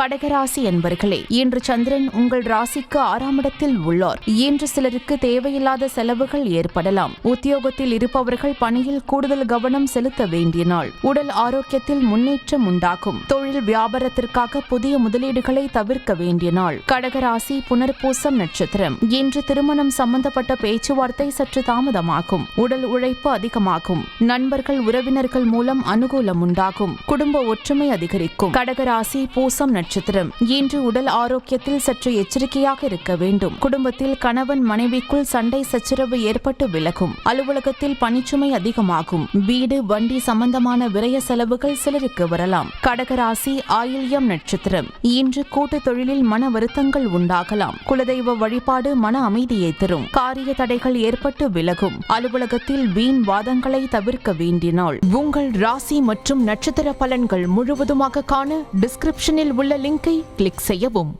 கடகராசி என்பர்களே, இன்று சந்திரன் உங்கள் ராசிக்கு 6ஆம் இடத்தில் உள்ளார். இன்று சிலருக்கு தேவையில்லாத செலவுகள் ஏற்படலாம். உத்தியோகத்தில் இருப்பவர்கள் பணியில் கூடுதல் கவனம் செலுத்த வேண்டிய நாள். உடல் ஆரோக்கியத்தில் முன்னேற்றம் உண்டாகும். தொழில் வியாபாரத்திற்காக புதிய முதலீடுகளை தவிர்க்க வேண்டிய நாள். கடகராசி புனர்பூசம் நட்சத்திரம். இன்று திருமணம் சம்பந்தப்பட்ட பேச்சுவார்த்தை சற்று தாமதமாகும். உடல் உழைப்பு அதிகமாகும். நண்பர்கள் உறவினர்கள் மூலம் அனுகூலம் உண்டாகும். குடும்ப ஒற்றுமை அதிகரிக்கும். கடகராசி பூசம் நட்சத்திரம். இன்று உடல் ஆரோக்கியத்தில் சற்று எச்சரிக்கையாக இருக்க வேண்டும். குடும்பத்தில் கணவன் மனைவிக்குள் சண்டை சச்சரவு ஏற்பட்டு விலகும். அலுவலகத்தில் பணிச்சுமை அதிகமாகும். வீடு வண்டி சம்பந்தமான விரய செலவுகள் சிலருக்கு வரலாம். கடகராசி ஆயில்யம் நட்சத்திரம். இன்று கூட்டு தொழிலில் மன வருத்தங்கள் உண்டாகலாம். குலதெய்வ வழிபாடு மன அமைதியை தரும். காரிய தடைகள் ஏற்பட்டு விலகும். அலுவலகத்தில் வீண் வாதங்களை தவிர்க்க வேண்டிய நாள். உங்கள் ராசி மற்றும் நட்சத்திர பலன்கள் முழுவதுமாக காண டிஸ்கிரிப்ஷனில் உள்ள லிங்கை கிளிக் செய்யவும்.